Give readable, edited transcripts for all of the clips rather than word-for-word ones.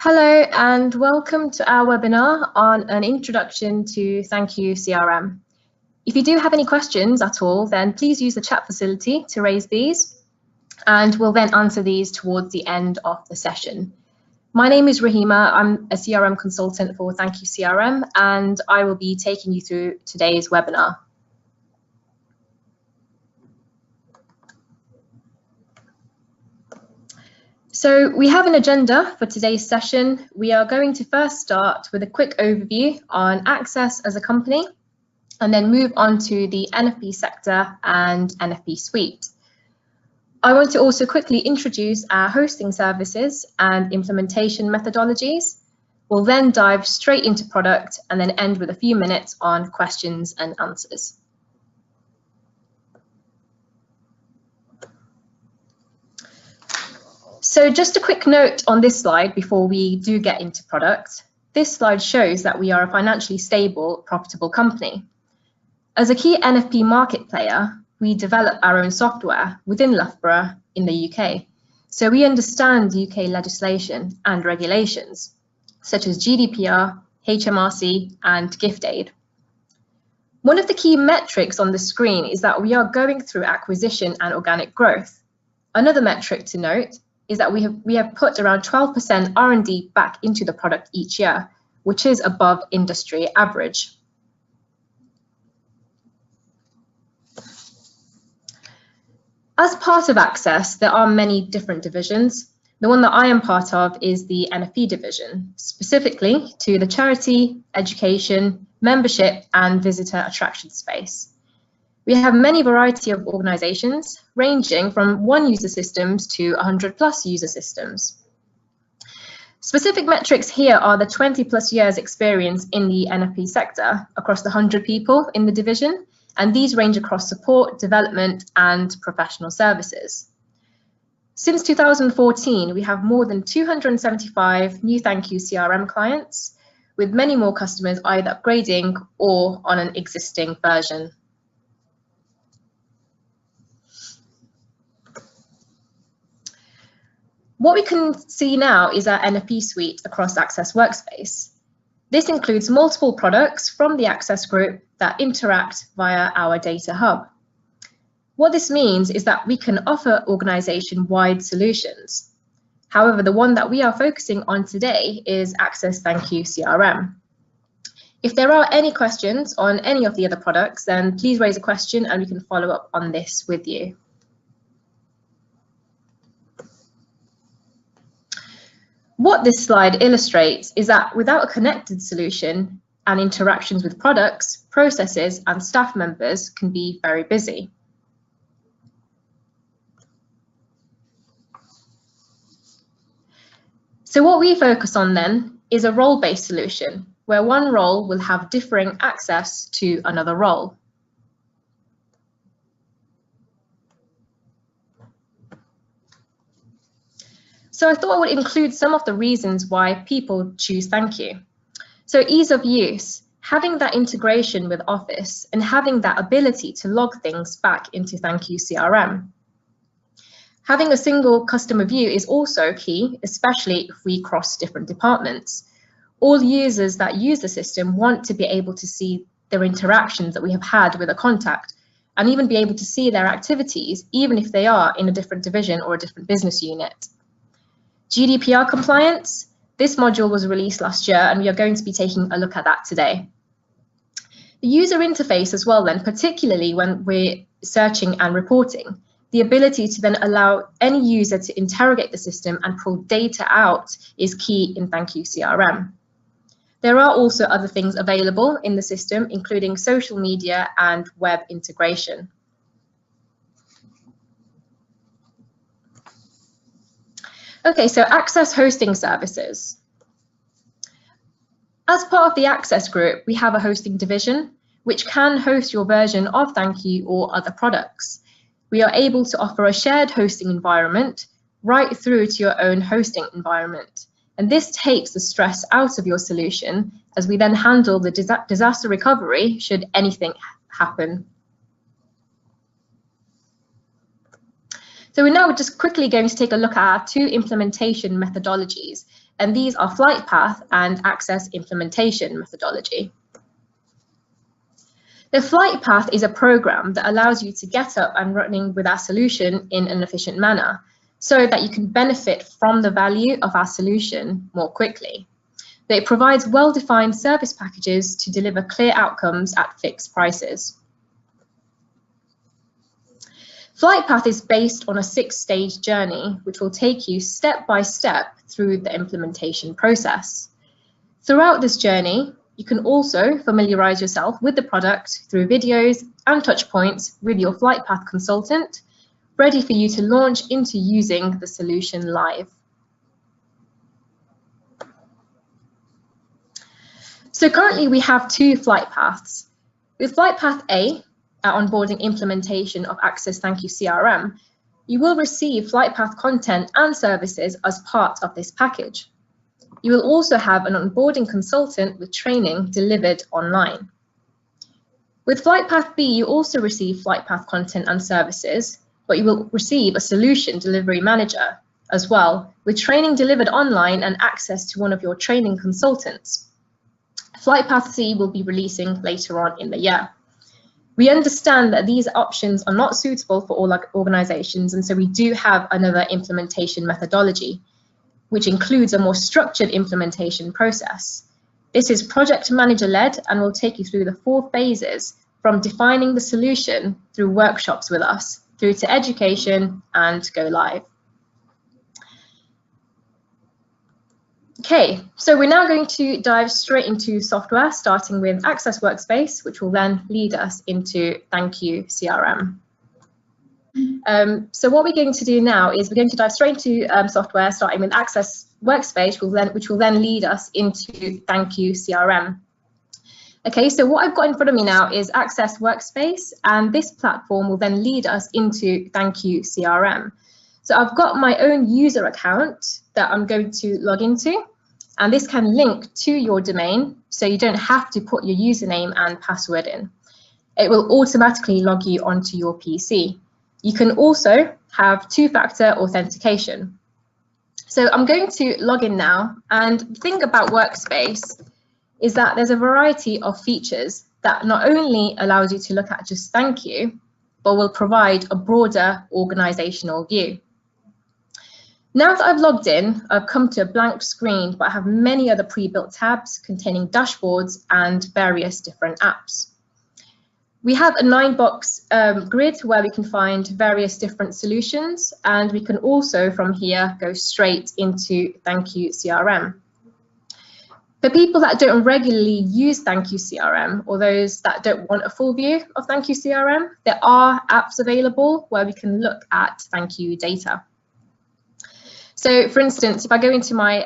Hello and welcome to our webinar on an introduction to thankQ CRM. If you do have any questions at all, then please use the chat facility to raise these, and we'll then answer these towards the end of the session. My name is Rahimah. I'm a CRM consultant for thankQ CRM, and I will be taking you through today's webinar. So we have an agenda for today's session. We are going to first start with a quick overview on Access as a company, and then move on to the NFP sector and NFP suite. I want to also quickly introduce our hosting services and implementation methodologies. We'll then dive straight into product and then end with a few minutes on questions and answers. So just a quick note on this slide before we do get into product. This slide shows that we are a financially stable, profitable company. As a key NFP market player, we develop our own software within Loughborough in the UK. So we understand UK legislation and regulations, such as GDPR, HMRC, and gift aid. One of the key metrics on the screen is that we are going through acquisition and organic growth. Another metric to note is that we have put around 12% R&D back into the product each year, which is above industry average. As part of Access, there are many different divisions. The one that I am part of is the NFP division, specifically to the charity, education, membership, and visitor attraction space. We have many variety of organizations, ranging from 1 user systems to 100+ user systems. Specific metrics here are the 20+ years experience in the NFP sector across the 100 people in the division, and these range across support, development, and professional services. Since 2014, we have more than 275 new thankQ CRM clients, with many more customers either upgrading or on an existing version. What we can see now is our NFP suite across Access Workspace. This includes multiple products from the Access group that interact via our data hub. What this means is that we can offer organization-wide solutions. However, the one that we are focusing on today is Access thankQ CRM. If there are any questions on any of the other products, then please raise a question and we can follow up on this with you. What this slide illustrates is that without a connected solution and interactions with products, processes, and staff members can be very busy. So what we focus on then is a role-based solution where one role will have differing access to another role. So I thought I would include some of the reasons why people choose thankQ. So ease of use, having that integration with Office and having that ability to log things back into thankQ CRM. Having a single customer view is also key, especially if we cross different departments. All users that use the system want to be able to see their interactions that we have had with a contact and even be able to see their activities, even if they are in a different division or a different business unit. GDPR compliance, this module was released last year and we are going to be taking a look at that today. The user interface as well then, particularly when we're searching and reporting, the ability to then allow any user to interrogate the system and pull data out is key in thankQ CRM. There are also other things available in the system, including social media and web integration. Okay, so Access hosting services. As part of the Access group, we have a hosting division, which can host your version of thankQ or other products. We are able to offer a shared hosting environment right through to your own hosting environment. And this takes the stress out of your solution as we then handle the disaster recovery should anything happen. So we're now just quickly going to take a look at our two implementation methodologies, and these are flight path and access implementation methodology. The flight path is a program that allows you to get up and running with our solution in an efficient manner so that you can benefit from the value of our solution more quickly. It provides well-defined service packages to deliver clear outcomes at fixed prices. Flight path is based on a 6-stage journey, which will take you step by step through the implementation process. Throughout this journey, you can also familiarize yourself with the product through videos and touch points with your flight path consultant, ready for you to launch into using the solution live. So currently we have two flight paths. With flight path A, our onboarding implementation of Access thankQ CRM, you will receive flight path content and services as part of this package. You will also have an onboarding consultant with training delivered online. With flight path B, you also receive flight path content and services, but you will receive a solution delivery manager as well, with training delivered online and access to one of your training consultants. Flight path C will be releasing later on in the year. We understand that these options are not suitable for all organizations, and so we do have another implementation methodology, which includes a more structured implementation process. This is project manager led and will take you through the 4 phases from defining the solution through workshops with us, through to education and go live. Okay, so we're now going to dive straight into software, starting with Access Workspace, which will then lead us into thankQ CRM. So what we're going to do now is we're going to dive straight into software, starting with Access Workspace, which will then lead us into thankQ CRM. Okay, so what I've got in front of me now is Access Workspace, and this platform will then lead us into thankQ CRM. So I've got my own user account that I'm going to log into, and this can link to your domain, so you don't have to put your username and password in. It will automatically log you onto your PC. You can also have 2-factor authentication. So I'm going to log in now, and the thing about Workspace is that there's a variety of features that not only allows you to look at just thankQ, but will provide a broader organizational view. Now that I've logged in, I've come to a blank screen, but I have many other pre-built tabs containing dashboards and various different apps. We have a 9-box grid where we can find various different solutions, and we can also from here go straight into thankQ CRM. For people that don't regularly use thankQ CRM, or those that don't want a full view of thankQ CRM, there are apps available where we can look at thankQ data. So for instance, if I go into my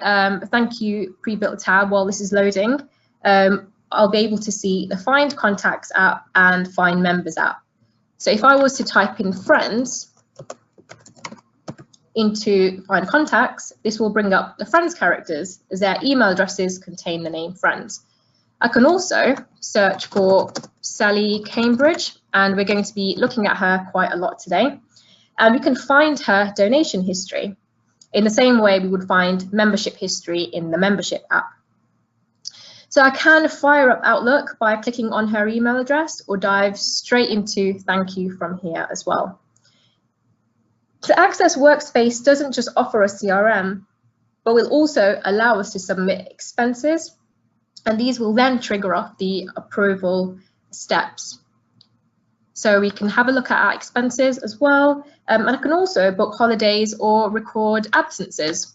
thankQ pre-built tab while this is loading, I'll be able to see the Find Contacts app and Find Members app. So if I was to type in friends into Find Contacts, this will bring up the friends characters as their email addresses contain the name friends. I can also search for Sally Cambridge, and we're going to be looking at her quite a lot today. And we can find her donation history in the same way we would find membership history in the membership app. So I can fire up Outlook by clicking on her email address or dive straight into thankQ from here as well. So Access Workspace doesn't just offer a CRM, but will also allow us to submit expenses, and these will then trigger off the approval steps. So we can have a look at our expenses as well, and I can also book holidays or record absences.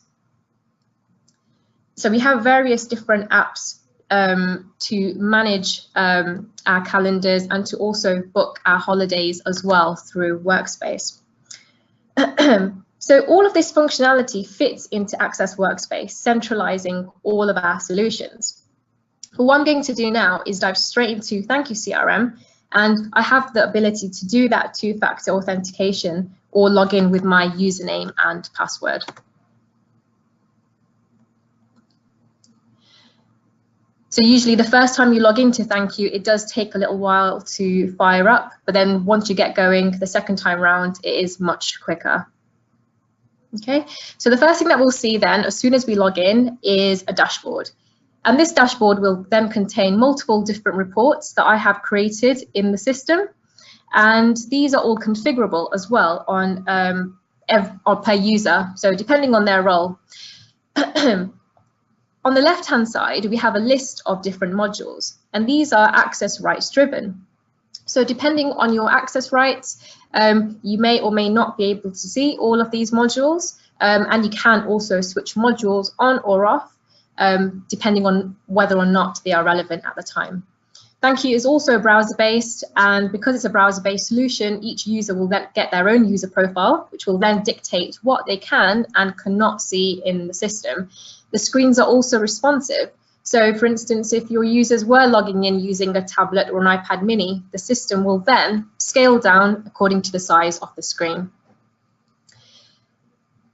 So we have various different apps to manage our calendars and to also book our holidays as well through Workspace. So all of this functionality fits into Access Workspace, centralizing all of our solutions. But what I'm going to do now is dive straight into thankQ CRM, and I have the ability to do that 2-factor authentication or log in with my username and password. So usually the first time you log into thankQ, it does take a little while to fire up, but then once you get going, the second time round, it is much quicker. Okay, so the first thing that we'll see then, as soon as we log in, is a dashboard. And this dashboard will then contain multiple different reports that I have created in the system. And these are all configurable as well on per user, so depending on their role. On the left-hand side, we have a list of different modules, and these are access rights driven. So depending on your access rights, you may or may not be able to see all of these modules, and you can also switch modules on or off, depending on whether or not they are relevant at the time. thankQ is also browser-based, and because it's a browser-based solution, each user will then get their own user profile, which will then dictate what they can and cannot see in the system. The screens are also responsive. So for instance, if your users were logging in using a tablet or an iPad mini, the system will then scale down according to the size of the screen.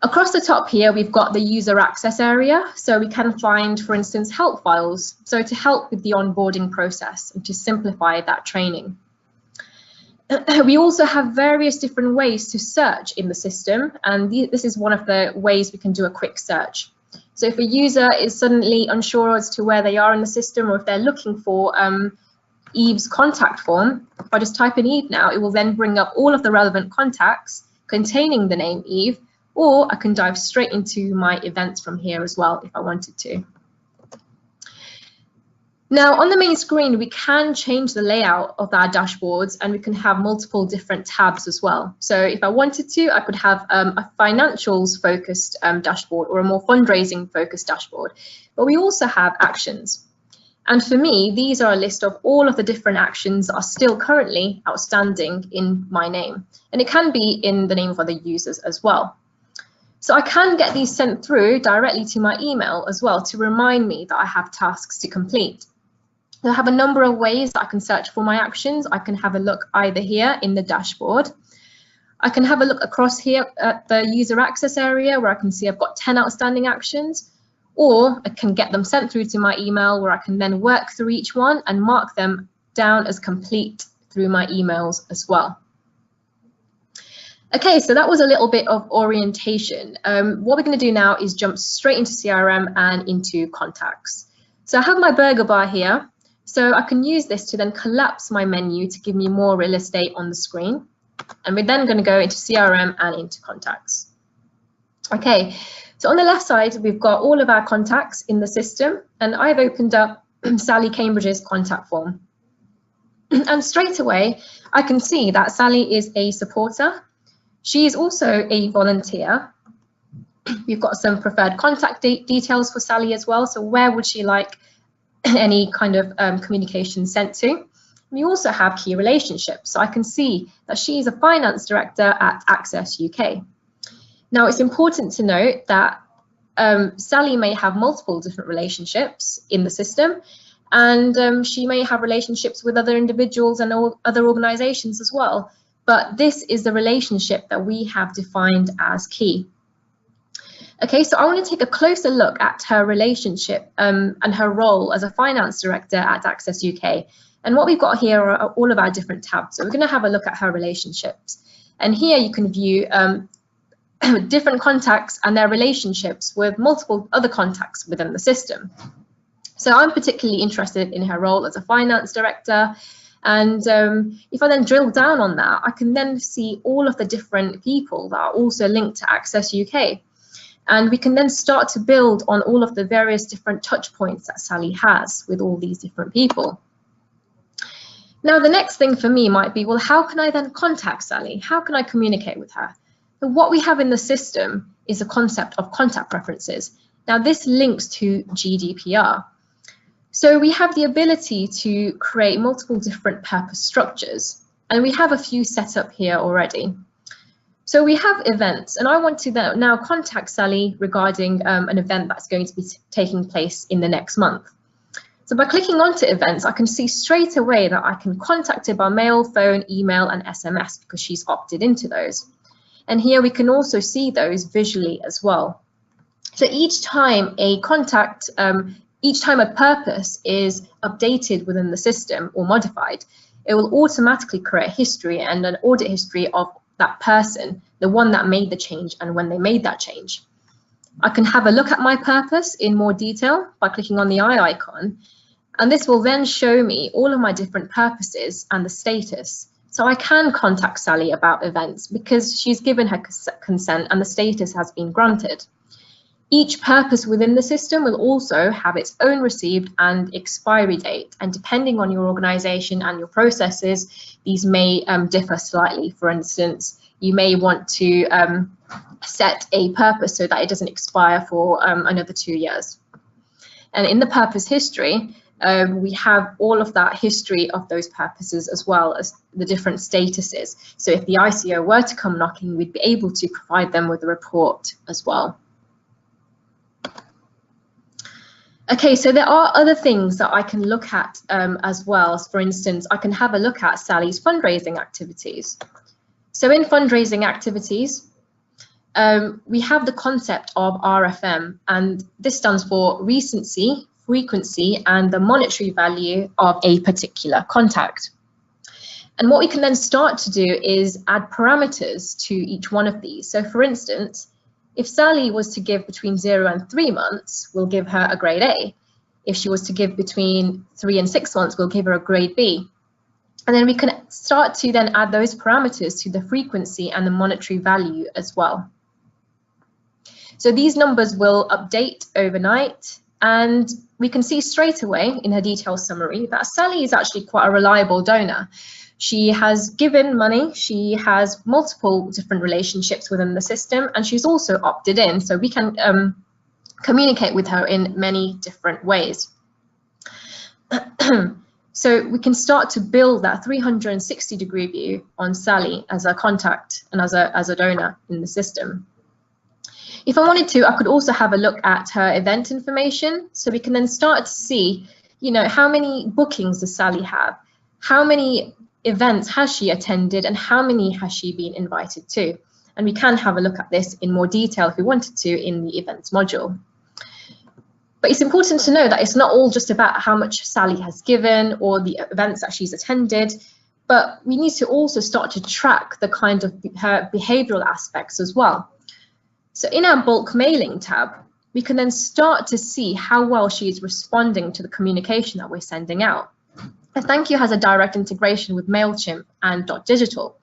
Across the top here, we've got the user access area. So we can find, for instance, help files. So to help with the onboarding process and to simplify that training. We also have various different ways to search in the system. And this is one of the ways we can do a quick search. So if a user is suddenly unsure as to where they are in the system, or if they're looking for Eve's contact form, if I just type in Eve now, it will then bring up all of the relevant contacts containing the name Eve, or I can dive straight into my events from here as well if I wanted to. Now on the main screen, we can change the layout of our dashboards, and we can have multiple different tabs as well. So if I wanted to, I could have a financials focused dashboard or a more fundraising focused dashboard. But we also have actions. And for me, these are a list of all of the different actions that are still currently outstanding in my name. And it can be in the name of other users as well. So I can get these sent through directly to my email as well to remind me that I have tasks to complete. So I have a number of ways that I can search for my actions. I can have a look either here in the dashboard. I can have a look across here at the user access area where I can see I've got 10 outstanding actions, or I can get them sent through to my email where I can then work through each one and mark them down as complete through my emails as well. Okay, so that was a little bit of orientation. What we're going to do now is jump straight into CRM and into contacts. So I have my burger bar here. So I can use this to then collapse my menu to give me more real estate on the screen. And we're then going to go into CRM and into contacts. Okay, so on the left side, we've got all of our contacts in the system, and I've opened up Sally Cambridge's contact form. And straight away, I can see that Sally is a supporter. She is also a volunteer. We've got some preferred contact details for Sally as well. So where would she like any kind of communication sent to? We also have key relationships. So I can see that she is a finance director at Access UK. Now it's important to note that Sally may have multiple different relationships in the system, and she may have relationships with other individuals and other organizations as well. But this is the relationship that we have defined as key. Okay, so I want to take a closer look at her relationship and her role as a finance director at Access UK. And what we've got here are all of our different tabs. So we're going to have a look at her relationships. And here you can view different contacts and their relationships with multiple other contacts within the system. So I'm particularly interested in her role as a finance director. And if I then drill down on that, I can then see all of the different people that are also linked to Access UK. And we can then start to build on all of the various different touch points that Sally has with all these different people. Now, the next thing for me might be, well, how can I then contact Sally? How can I communicate with her? So what we have in the system is a concept of contact preferences. Now, this links to GDPR. So we have the ability to create multiple different purpose structures, and we have a few set up here already. So we have events, and I want to now contact Sally regarding an event that's going to be taking place in the next month. So by clicking onto events, I can see straight away that I can contact her by mail, phone, email, and SMS because she's opted into those. And here we can also see those visually as well. So each time a contact, each time a purpose is updated within the system or modified, it will automatically create history and an audit history of that person the one that made the change and when they made that change. I can have a look at my purpose in more detail by clicking on the eye icon, and this will then show me all of my different purposes and the status. So I can contact Sally about events because she's given her consent and the status has been granted. Each purpose within the system will also have its own received and expiry date, and depending on your organization and your processes, these may differ slightly. For instance, you may want to set a purpose so that it doesn't expire for another 2 years. And in the purpose history, we have all of that history of those purposes as well as the different statuses. So if the ICO were to come knocking, we'd be able to provide them with a report as well. Okay, so there are other things that I can look at as well. For instance, I can have a look at Sally's fundraising activities. So in fundraising activities, we have the concept of RFM, and this stands for recency, frequency, and the monetary value of a particular contact. And what we can then start to do is add parameters to each one of these. So for instance, if Sally was to give between 0 and 3 months, we'll give her a grade A. If she was to give between 3 and 6 months, we'll give her a grade B. And then we can start to then add those parameters to the frequency and the monetary value as well. So these numbers will update overnight, and we can see straight away in her detailed summary that Sally is actually quite a reliable donor. She has given money, she has multiple different relationships within the system, and she's also opted in, so we can communicate with her in many different ways. So we can start to build that 360-degree view on Sally as a contact and as a donor in the system. If I wanted to, I could also have a look at her event information, so we can then start to see, you know, how many bookings does Sally have, how many events has she attended, and how many has she been invited to. And we can have a look at this in more detail if we wanted to in the events module. But it's important to know that it's not all just about how much Sally has given or the events that she's attended, but we need to also start to track the kind of her behavioral aspects as well. So in our bulk mailing tab, we can then start to see how well she is responding to the communication that we're sending out. And thankQ has a direct integration with MailChimp and .digital.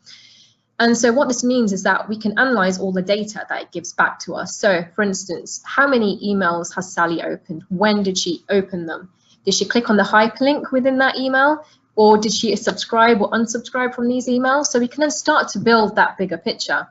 And so what this means is that we can analyze all the data that it gives back to us. So for instance, how many emails has Sally opened? When did she open them? Did she click on the hyperlink within that email? Or did she subscribe or unsubscribe from these emails? So we can then start to build that bigger picture.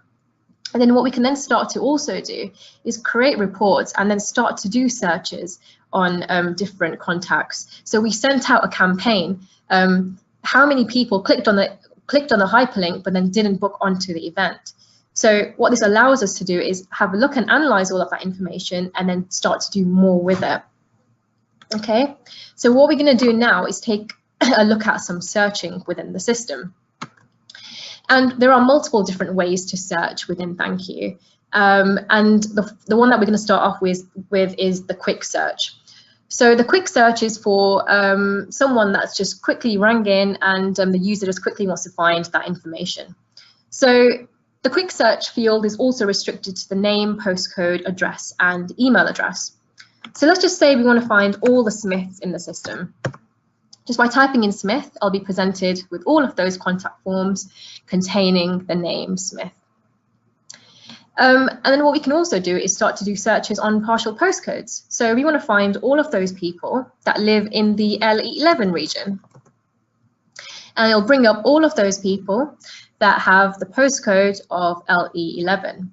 And then what we can then start to also do is create reports and then start to do searches on different contacts. So we sent out a campaign. How many people clicked on the hyperlink but then didn't book onto the event? So what this allows us to do is have a look and analyze all of that information and then start to do more with it. Okay, so what we're going to do now is take a look at some searching within the system. And there are multiple different ways to search within thankQ. And the one that we're going to start off with is the quick search. So the quick search is for someone that's just quickly rang in and the user just quickly wants to find that information. So the quick search field is also restricted to the name, postcode, address, and email address. So let's just say we want to find all the Smiths in the system. Just by typing in Smith, I'll be presented with all of those contact forms containing the name Smith. And then what we can also do is start to do searches on partial postcodes. So we want to find all of those people that live in the LE11 region. And it'll bring up all of those people that have the postcode of LE11.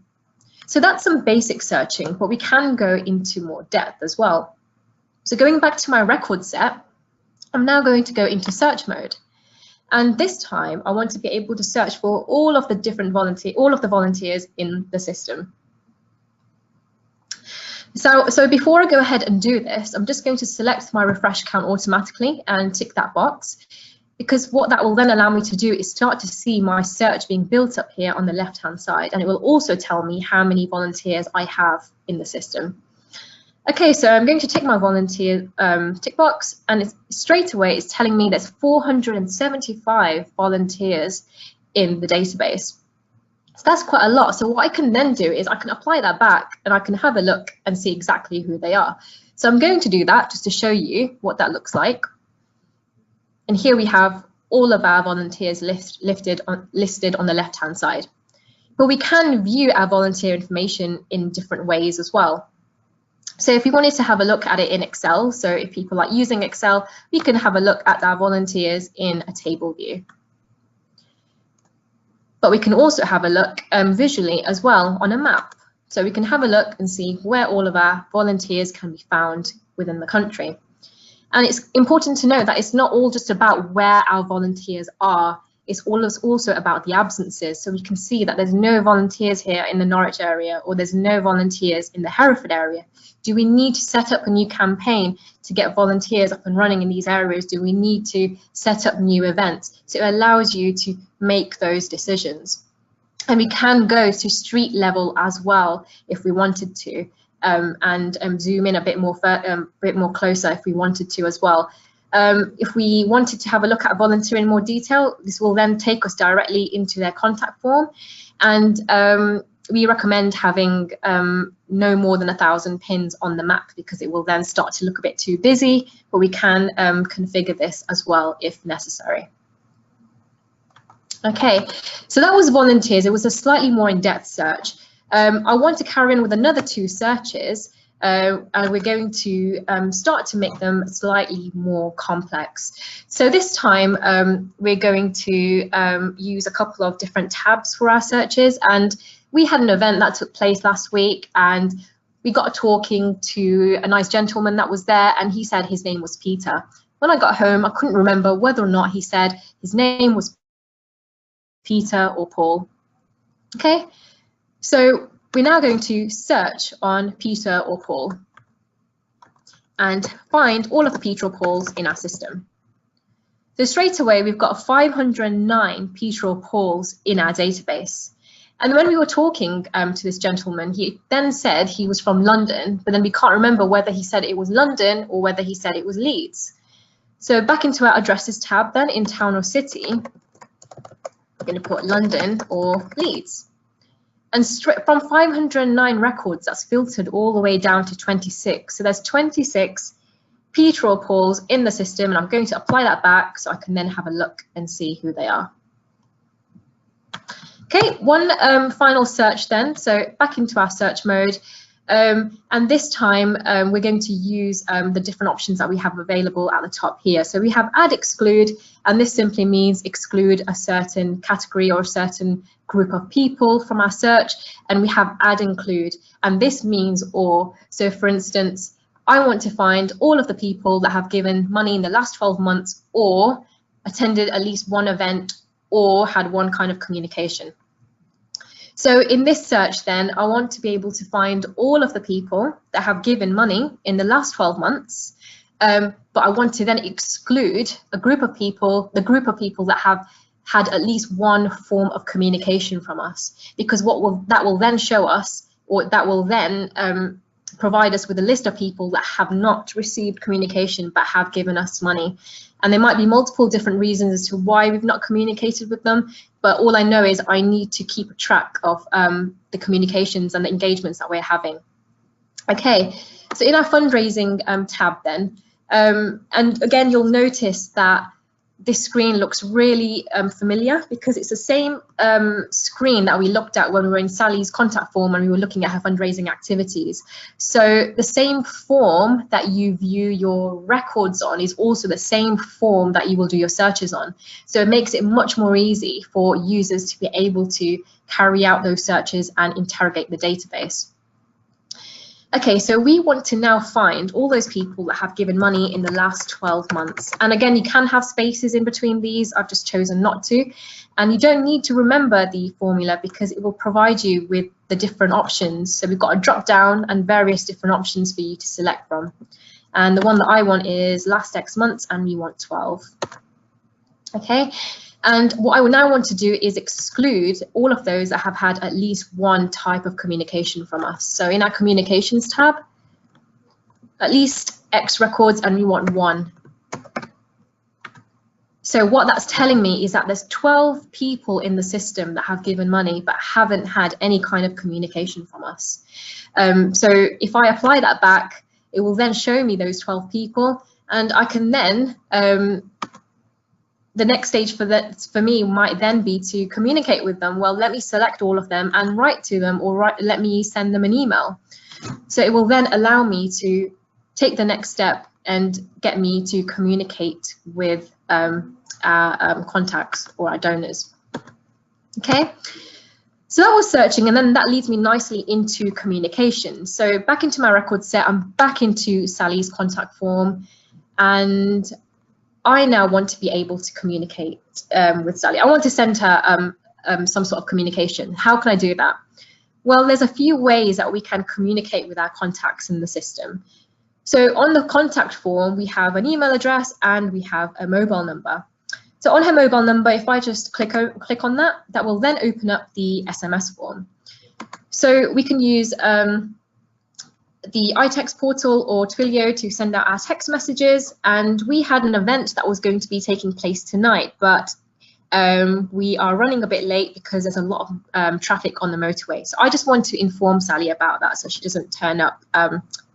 So that's some basic searching, but we can go into more depth as well. So going back to my record set, I'm now going to go into search mode. And this time I want to be able to search for all of the different volunteers in the system. So before I go ahead and do this, I'm just going to select my refresh count automatically and tick that box, because what that will then allow me to do is start to see my search being built up here on the left-hand side, and it will also tell me how many volunteers I have in the system. Okay, so I'm going to tick my volunteer tick box, and straight away it's telling me there's 475 volunteers in the database. So that's quite a lot. So what I can then do is I can apply that back and I can have a look and see exactly who they are. So I'm going to do that just to show you what that looks like. And here we have all of our volunteers listed on the left-hand side. But we can view our volunteer information in different ways as well. So if we wanted to have a look at it in Excel, so if people like using Excel, we can have a look at our volunteers in a table view. But we can also have a look visually as well on a map. So we can have a look and see where all of our volunteers can be found within the country. And it's important to know that it's not all just about where our volunteers are, it's also about the absences. So we can see that there's no volunteers here in the Norwich area, or there's no volunteers in the Hereford area. Do we need to set up a new campaign to get volunteers up and running in these areas? Do we need to set up new events? So it allows you to make those decisions. And we can go to street level as well if we wanted to, and zoom in a bit more closer if we wanted to as well. If we wanted to have a look at a volunteer in more detail, this will then take us directly into their contact form. And we recommend having no more than 1,000 pins on the map, because it will then start to look a bit too busy, but we can configure this as well if necessary. Okay, so that was volunteers. It was a slightly more in-depth search. I want to carry on with another 2 searches, and we're going to start to make them slightly more complex. So this time we're going to use a couple of different tabs for our searches, and we had an event that took place last week, and we got talking to a nice gentleman that was there, and he said his name was Peter. When I got home, I couldn't remember whether or not he said his name was Peter or Paul. Okay, so we're now going to search on Peter or Paul and find all of the Peter or Pauls in our system. So straight away, we've got 509 Peter or Pauls in our database. And when we were talking to this gentleman, he then said he was from London, but then we can't remember whether he said it was London or whether he said it was Leeds. So back into our addresses tab then, in town or city, we're going to put London or Leeds. And straight from 509 records, that's filtered all the way down to 26. So there's 26 Peter or Pauls in the system, and I'm going to apply that back so I can then have a look and see who they are. Okay, one final search then. So back into our search mode. And this time we're going to use the different options that we have available at the top here. So we have add exclude, and this simply means exclude a certain category or a certain group of people from our search. And we have add include, and this means or. So for instance, I want to find all of the people that have given money in the last 12 months or attended at least one event or had one kind of communication. So in this search then, I want to be able to find all of the people that have given money in the last 12 months, but I want to then exclude a group of people, the group of people that have had at least one form of communication from us, because that will then show us, or that will then provide us with a list of people that have not received communication but have given us money. And there might be multiple different reasons as to why we've not communicated with them, but all I know is I need to keep a track of the communications and the engagements that we're having. Okay, so in our fundraising tab then, and again, you'll notice that this screen looks really familiar, because it's the same screen that we looked at when we were in Sally's contact form and we were looking at her fundraising activities. So the same form that you view your records on is also the same form that you will do your searches on. So it makes it much more easy for users to be able to carry out those searches and interrogate the database. Okay, so we want to now find all those people that have given money in the last 12 months. And again, you can have spaces in between these. I've just chosen not to. And you don't need to remember the formula, because it will provide you with the different options. So we've got a drop down and various different options for you to select from. And the one that I want is last X months, and we want 12. Okay. And what I would now want to do is exclude all of those that have had at least one type of communication from us. So in our communications tab, at least X records, and we want 1. So what that's telling me is that there's 12 people in the system that have given money but haven't had any kind of communication from us. So if I apply that back, it will then show me those 12 people, and I can then, the next stage for me might then be to communicate with them. Well, let me select all of them and write to them, or let me send them an email. So it will then allow me to take the next step and get me to communicate with our contacts or our donors. Okay, so that was searching, and then that leads me nicely into communication. So back into my record set, I'm back into Sally's contact form, and I now want to be able to communicate with Sally. I want to send her some sort of communication. How can I do that? Well, there's a few ways that we can communicate with our contacts in the system. So on the contact form, we have an email address and we have a mobile number. So on her mobile number, if I just click on that, that will then open up the SMS form. So we can use the iText portal or Twilio to send out our text messages, and we had an event that was going to be taking place tonight, but we are running a bit late because there's a lot of traffic on the motorway. So I just want to inform Sally about that so she doesn't turn up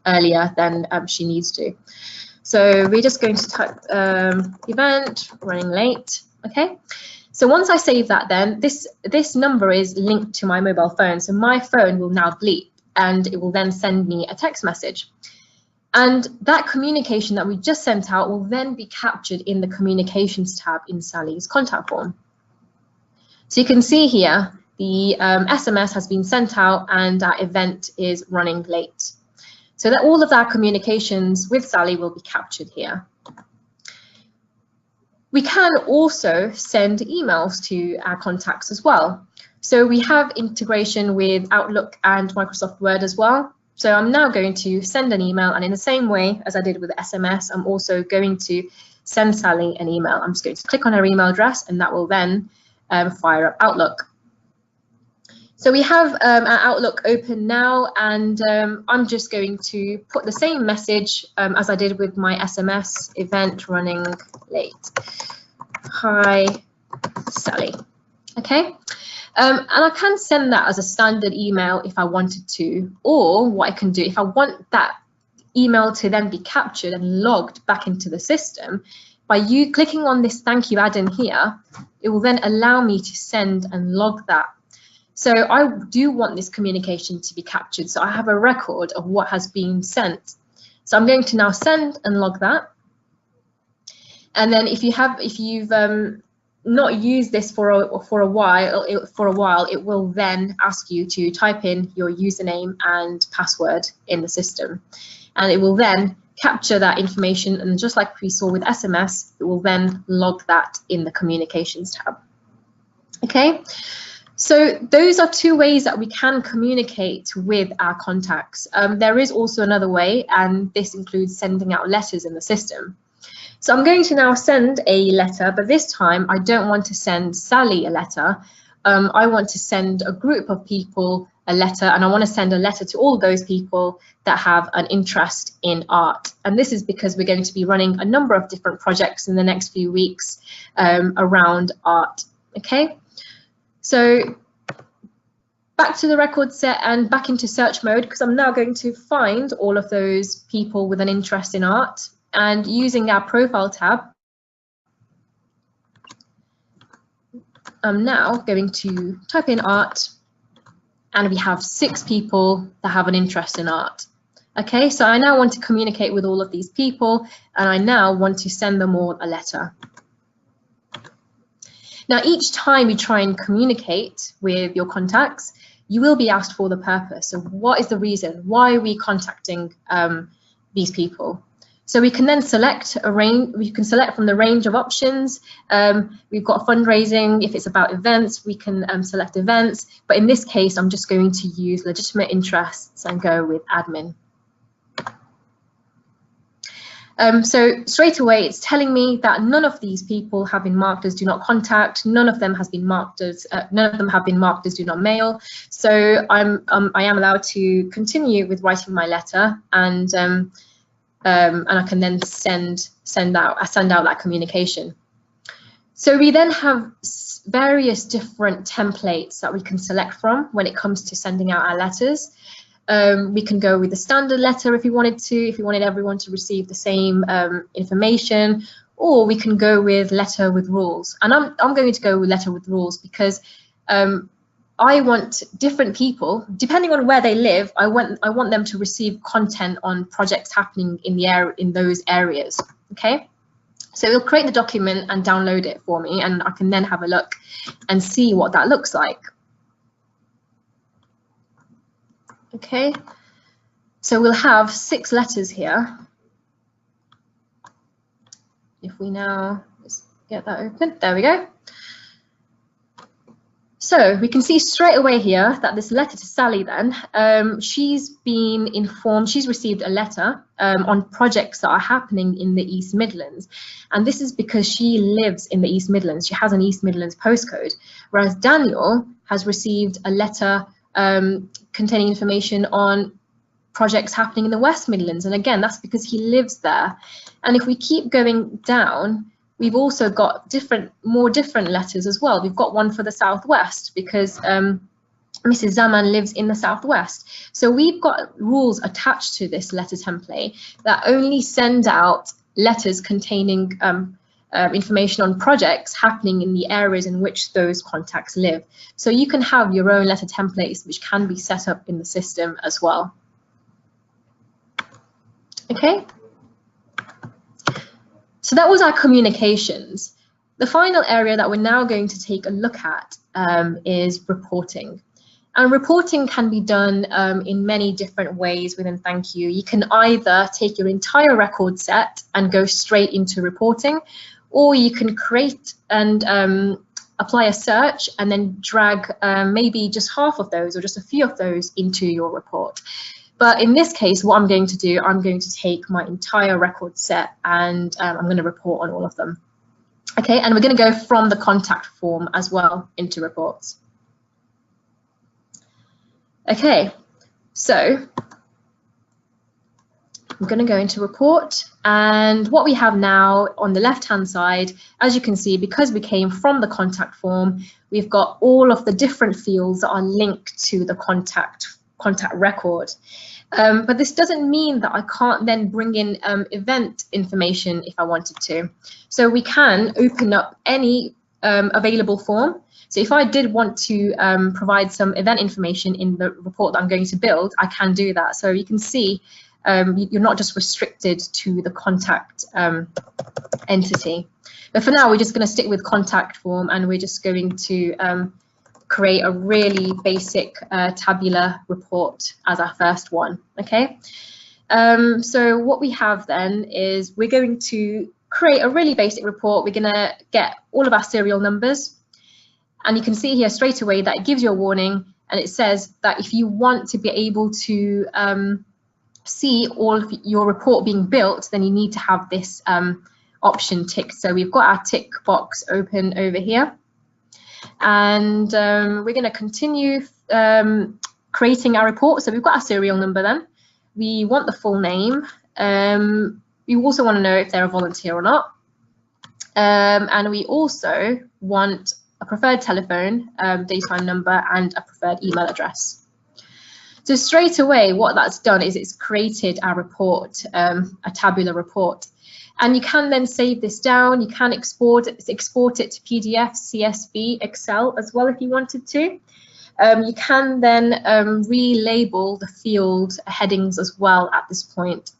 earlier than she needs to. So we're just going to type event running late. Okay, so once I save that, then this number is linked to my mobile phone, so my phone will now bleep and it will then send me a text message. And that communication that we just sent out will then be captured in the communications tab in Sally's contact form. So you can see here the SMS has been sent out and our event is running late. So that all of our communications with Sally will be captured here. We can also send emails to our contacts as well. So we have integration with Outlook and Microsoft Word as well. So I'm now going to send an email, and in the same way as I did with SMS, I'm also going to send Sally an email. I'm just going to click on her email address, and that will then fire up Outlook. So we have our Outlook open now, and I'm just going to put the same message as I did with my SMS, event running late. Hi, Sally. Okay. And I can send that as a standard email if I wanted to, or what I can do if I want that email to then be captured and logged back into the system, by you clicking on this thank you add-in here, it will then allow me to send and log that. So I do want this communication to be captured, so I have a record of what has been sent. So I'm going to now send and log that. And then if you've not used this for a while, it will then ask you to type in your username and password in the system, and it will then capture that information, and just like we saw with SMS, it will then log that in the communications tab. Okay, so those are two ways that we can communicate with our contacts. There is also another way, and this includes sending out letters in the system. So I'm going to now send a letter, but this time I don't want to send Sally a letter. I want to send a group of people a letter, and I want to send a letter to all those people that have an interest in art. And this is because we're going to be running a number of different projects in the next few weeks around art. Okay, so back to the record set and back into search mode, because I'm now going to find all of those people with an interest in art. And using our profile tab, I'm now going to type in art, and we have 6 people that have an interest in art. Okay, so I now want to communicate with all of these people, and I now want to send them all a letter. Now, each time you try and communicate with your contacts, you will be asked for the purpose. So what is the reason? Why are we contacting these people? So we can then select a range. We can select from the range of options. We've got fundraising. If it's about events, we can select events. But in this case, I'm just going to use legitimate interests and go with admin. So straight away, it's telling me that none of these people have been marked as do not contact. None of them has been marked as none of them have been marked as do not mail. So I am allowed to continue with writing my letter, and I can then send out that communication. So we then have various different templates that we can select from when it comes to sending out our letters. We can go with the standard letter if you wanted to, if you wanted everyone to receive the same information, or we can go with letter with rules. And I'm going to go with letter with rules because I want different people, depending on where they live, I want them to receive content on projects happening in those areas. Okay, so it'll create the document and download it for me, and I can then have a look and see what that looks like. Okay, so we'll have 6 letters here. If we now just get that open, there we go. So we can see straight away here that this letter to Sally then, she's been informed, she's received a letter on projects that are happening in the East Midlands. And this is because she lives in the East Midlands. She has an East Midlands postcode, whereas Daniel has received a letter containing information on projects happening in the West Midlands. And again, that's because he lives there. And if we keep going down, we've also got more different letters as well. We've got one for the Southwest because Mrs. Zaman lives in the Southwest. So we've got rules attached to this letter template that only send out letters containing information on projects happening in the areas in which those contacts live. So you can have your own letter templates which can be set up in the system as well. Okay. So that was our communications. The final area that we're now going to take a look at is reporting. And reporting can be done in many different ways within thankQ. You can either take your entire record set and go straight into reporting, or you can create and apply a search and then drag maybe just half of those or just a few of those into your report. But in this case, what I'm going to do, I'm going to take my entire record set and I'm going to report on all of them. Okay, and we're going to go from the contact form as well into reports. Okay, so I'm going to go into report, and what we have now on the left-hand side, as you can see, because we came from the contact form, we've got all of the different fields that are linked to the contact record. But this doesn't mean that I can't then bring in event information if I wanted to. So we can open up any available form. So if I did want to provide some event information in the report that I'm going to build, I can do that. So you can see you're not just restricted to the contact entity. But for now, we're just going to stick with contact form, and we're just going to create a really basic tabular report as our first one. Okay, so what we have then is we're going to create a really basic report. We're going to get all of our serial numbers, and you can see here straight away that it gives you a warning, and it says that if you want to be able to see all of your report being built, then you need to have this option ticked. So we've got our tick box open over here. And we're going to continue creating our report. So we've got our serial number then. We want the full name. We also want to know if they're a volunteer or not. And we also want a preferred telephone, daytime number, and a preferred email address. So straight away, what that's done is it's created our report, a tabular report. And you can then save this down. You can export it to PDF, CSV, Excel as well if you wanted to. You can then relabel the field headings as well at this point.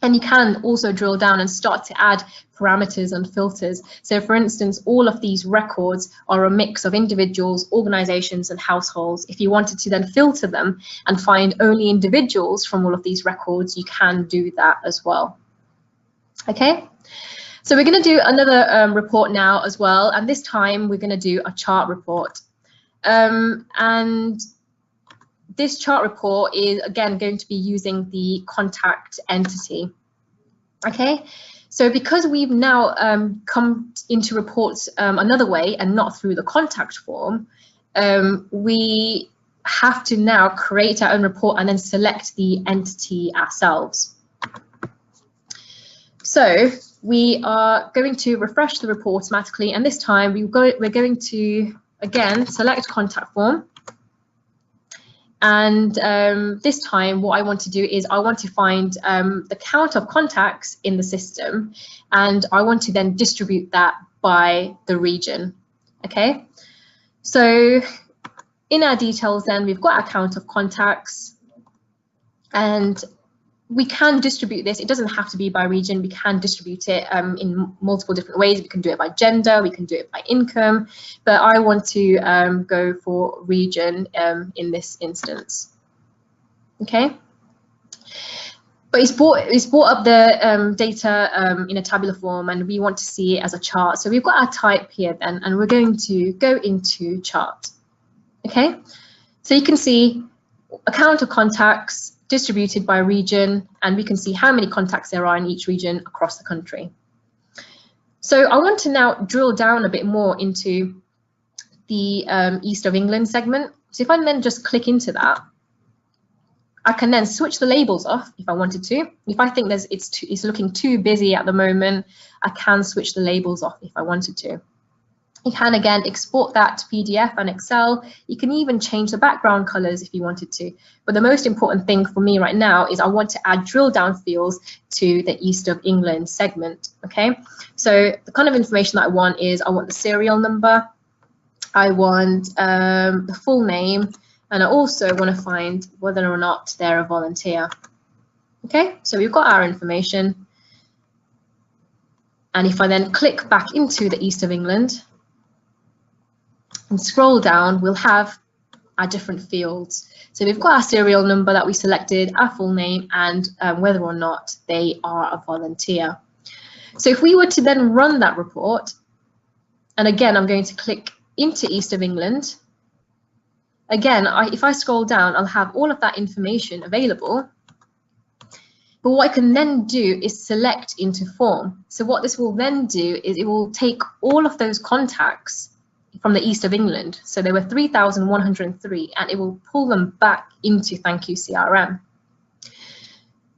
And you can also drill down and start to add parameters and filters. So for instance, all of these records are a mix of individuals, organizations, and households. If you wanted to then filter them and find only individuals from all of these records, you can do that as well. Okay, so we're going to do another report now as well, and this time we're going to do a chart report. And this chart report is again going to be using the contact entity. Okay, so because we've now come into reports another way and not through the contact form, we have to now create our own report and then select the entity ourselves. So we are going to refresh the report automatically, and this time we're going to again select contact form. And this time what I want to do is I want to find the count of contacts in the system, and I want to then distribute that by the region. Okay, so in our details then we've got our count of contacts, and we can distribute this. It doesn't have to be by region. We can distribute it in multiple different ways. We can do it by gender, we can do it by income, but I want to go for region in this instance. Okay, but it's brought up the data in a tabular form, and we want to see it as a chart. So we've got our type here then, and we're going to go into chart. Okay, so you can see a count of contacts distributed by region, and we can see how many contacts there are in each region across the country. So I want to now drill down a bit more into the East of England segment. So if I then just click into that, I can then switch the labels off if I wanted to. If I think it's looking too busy at the moment, I can switch the labels off if I wanted to. You can again export that to PDF and Excel. You can even change the background colors if you wanted to. But the most important thing for me right now is I want to add drill down fields to the East of England segment. Okay, so the kind of information that I want is I want the serial number, I want the full name, and I also want to find whether or not they're a volunteer. Okay, so we've got our information. And if I then click back into the East of England and scroll down, we'll have our different fields. So we've got our serial number that we selected, our full name, and whether or not they are a volunteer. So if we were to then run that report, and again, I'm going to click into East of England. Again, if I scroll down, I'll have all of that information available. But what I can then do is select into form. So what this will then do is it will take all of those contacts from the East of England. So there were 3,103, and it will pull them back into thankQ CRM.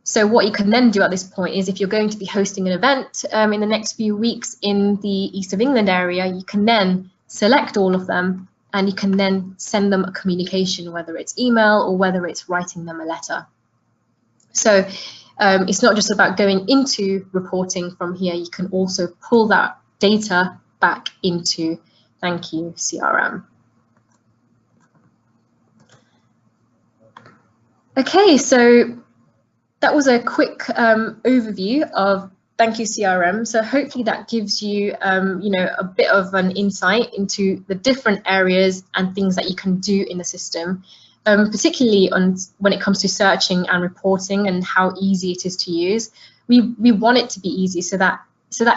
So what you can then do at this point is if you're going to be hosting an event in the next few weeks in the East of England area, you can then select all of them, and you can then send them a communication, whether it's email or whether it's writing them a letter. So it's not just about going into reporting from here, you can also pull that data back into thankQ CRM. Okay, so that was a quick overview of thankQ CRM. So hopefully that gives you, a bit of an insight into the different areas and things that you can do in the system, particularly when it comes to searching and reporting and how easy it is to use. We want it to be easy so that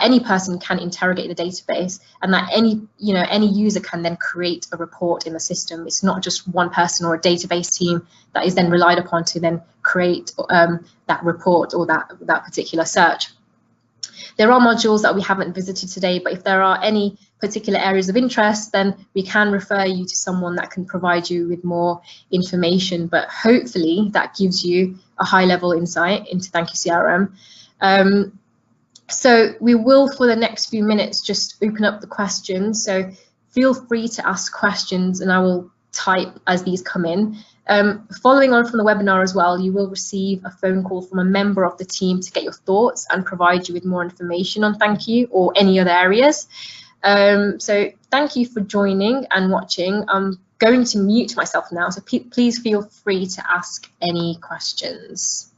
any person can interrogate the database, and that any user can then create a report in the system. It's not just one person or a database team that is then relied upon to then create that report or that particular search. There are modules that we haven't visited today, but if there are any particular areas of interest, then we can refer you to someone that can provide you with more information. But hopefully that gives you a high-level insight into thankQ CRM. So we will, for the next few minutes, just open up the questions. So feel free to ask questions, and I will type as these come in. Following on from the webinar as well, you will receive a phone call from a member of the team to get your thoughts and provide you with more information on thankQ or any other areas. So thank you for joining and watching. I'm going to mute myself now, so please feel free to ask any questions.